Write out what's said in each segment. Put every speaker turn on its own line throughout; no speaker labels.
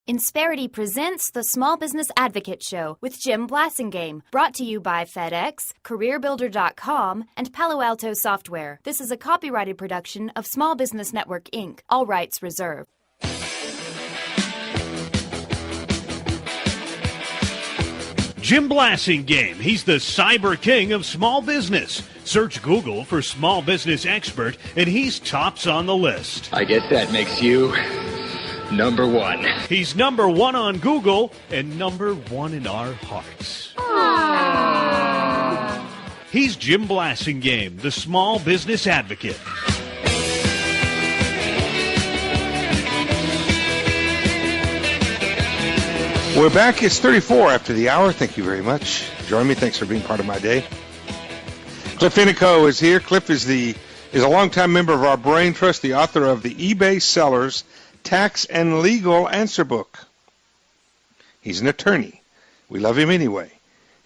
Insperity presents the Small Business Advocate Show with Jim Blasingame, brought to you by FedEx, CareerBuilder.com, and Palo Alto Software. This is a copyrighted production of Small Business Network, Inc., all rights reserved.
Jim Blasingame, he's the cyber king of small business. Search Google for small business expert, and he's tops on the list.
I guess that makes you number one.
He's number one on Google and number one in our hearts.
Aww.
He's Jim Blasingame, the small business advocate.
We're back. It's 34 after the hour. Thank you very much. Join me. Thanks for being part of my day. Cliff Ennico is here. Cliff is a longtime member of our Brain Trust, the author of the eBay Sellers Tax and Legal Answer Book. He's an attorney. We love him anyway.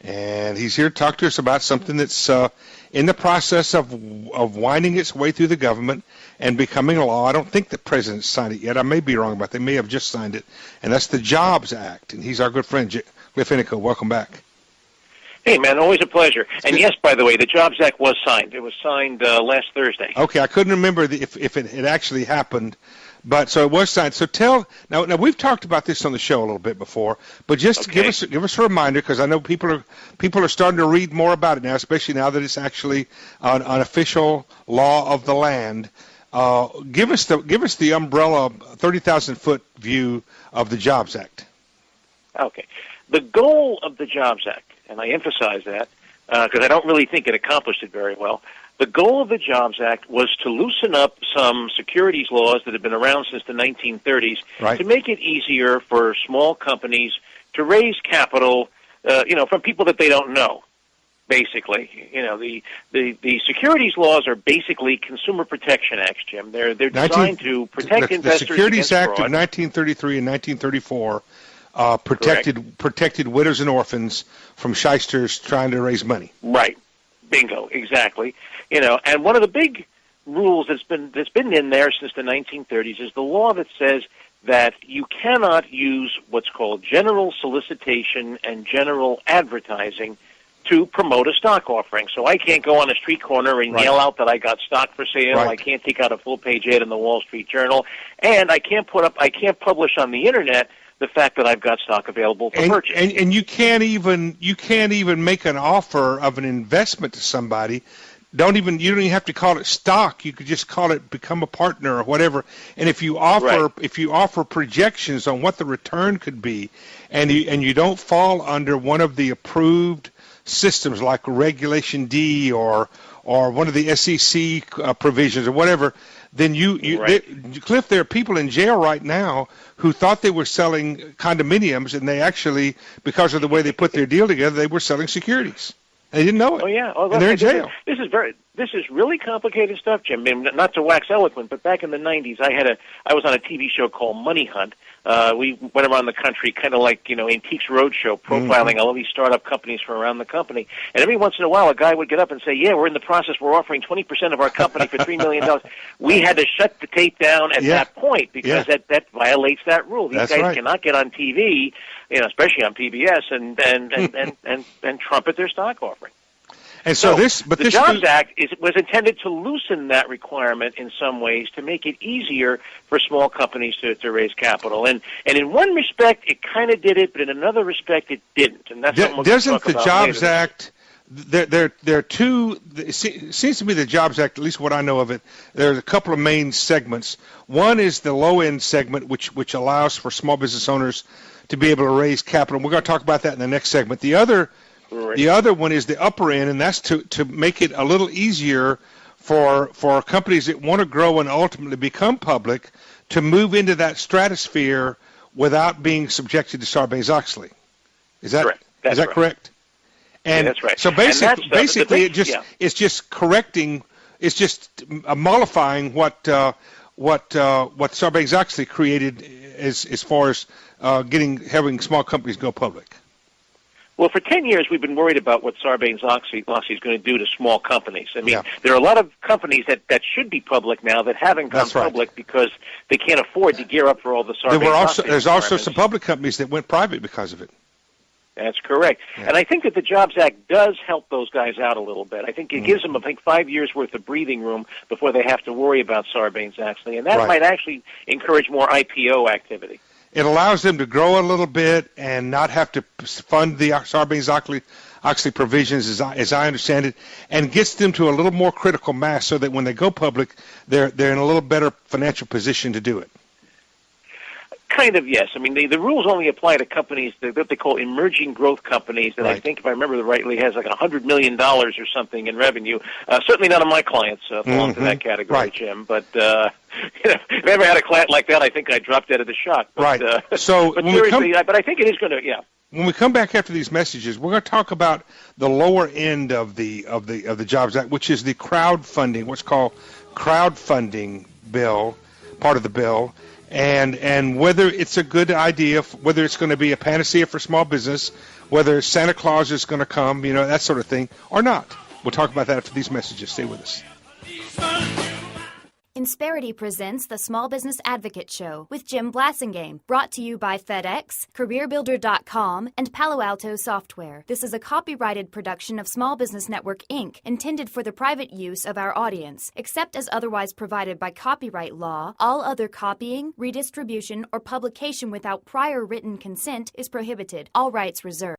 And he's here to talk to us about something that's in the process of winding its way through the government and becoming a law. I don't think the president signed it yet. I may be wrong about that. They may have just signed it. And that's the Jobs Act. And he's our good friend, Cliff Ennico. Welcome back.
Hey, man, always a pleasure. And yes, by the way, the Jobs Act was signed. It was signed last Thursday.
Okay, I couldn't remember if it had actually happened. But so it was signed. So now we've talked about this on the show a little bit before, but just
okay.
give us a reminder, because I know people are starting to read more about it now, especially now that it's actually an official law of the land. Give us the umbrella 30,000-foot view of the Jobs Act.
Okay, the goal of the Jobs Act, and I emphasize that because I don't really think it accomplished it very well. The goal of the Jobs Act was to loosen up some securities laws that have been around since the 1930s to make it easier for small companies to raise capital, from people that they don't know. Basically, the securities laws are basically consumer protection acts, Jim. They're designed to protect investors.
The Securities Act
fraud.
of 1933 and 1934 protected widows and orphans from shysters trying to raise money.
Right. Bingo, exactly. And one of the big rules that's been in there since the 1930s is the law that says that you cannot use what's called general solicitation and general advertising to promote a stock offering. So I can't go on a street corner and yell out that I got stock for sale. Right. I can't take out a full-page ad in the Wall Street Journal, and I can't publish on the internet the fact that I've got stock available for purchase.
And you can't even make an offer of an investment to somebody. You don't even have to call it stock. You could just call it become a partner or whatever. And if you offer projections on what the return could be, and you don't fall under one of the approved systems like Regulation D or one of the SEC provisions or whatever, then Cliff, there are people in jail right now who thought they were selling condominiums, and they actually, because of the way they put their deal together, they were selling securities. They didn't know it.
Oh yeah,
and they're in jail.
This is really complicated stuff, Jim. I mean, not to wax eloquent, but back in the 90s, I was on a TV show called Money Hunt. We went around the country, kind of like Antiques Roadshow, profiling all of these startup companies from around the company. And every once in a while, a guy would get up and say, "Yeah, we're in the process. We're offering 20% of our company for $3 million." We had to shut the tape down at that point because that violates that rule. These guys cannot get on TV, especially on PBS, and trumpet their stock offering.
And so the
Jobs Act was intended to loosen that requirement in some ways to make it easier for small companies to raise capital. And in one respect, it kind of did it, but in another respect, it didn't. And that's what
doesn't the Jobs Act? There are two. It seems to me the Jobs Act, at least what I know of it, there's a couple of main segments. One is the low end segment, which allows for small business owners to be able to raise capital. We're going to talk about that in the next segment. The other one is the upper end, and that's to make it a little easier for companies that want to grow and ultimately become public to move into that stratosphere without being subjected to Sarbanes-Oxley. Is that correct? Is that correct? And
that's right.
So basically, it's just correcting. It's just mollifying what Sarbanes-Oxley created as far as having small companies go public.
Well, for 10 years, we've been worried about what Sarbanes-Oxley is going to do to small companies. I mean, there are a lot of companies that should be public now that haven't gone public because they can't afford to gear up for all the Sarbanes-Oxley.
There's also some public companies that went private because of it.
That's correct. Yeah. And I think that the Jobs Act does help those guys out a little bit. I think it gives them, 5 years' worth of breathing room before they have to worry about Sarbanes-Oxley. And that might actually encourage more IPO activity.
It allows them to grow a little bit and not have to fund the Sarbanes-Oxley provisions, as I understand it, and gets them to a little more critical mass so that when they go public, they're in a little better financial position to do it.
Kind of, yes. I mean, the rules only apply to companies that they call emerging growth companies that I think, if I remember rightly, has like $100 million or something in revenue. Certainly none of my clients belong to that category, Jim. But if I ever had a client like that, I think I'd drop dead of the shock. But,
So,
but seriously, but I think it is going to,
When we come back after these messages, we're going to talk about the lower end of the Jobs Act, which is the crowdfunding, what's called crowdfunding bill, part of the bill. And whether it's a good idea, whether it's going to be a panacea for small business, whether Santa Claus is going to come, that sort of thing, or not. We'll talk about that after these messages. Stay with us.
Insperity presents the Small Business Advocate Show with Jim Blasingame, brought to you by FedEx, CareerBuilder.com, and Palo Alto Software. This is a copyrighted production of Small Business Network, Inc., intended for the private use of our audience. Except as otherwise provided by copyright law, all other copying, redistribution, or publication without prior written consent is prohibited. All rights reserved.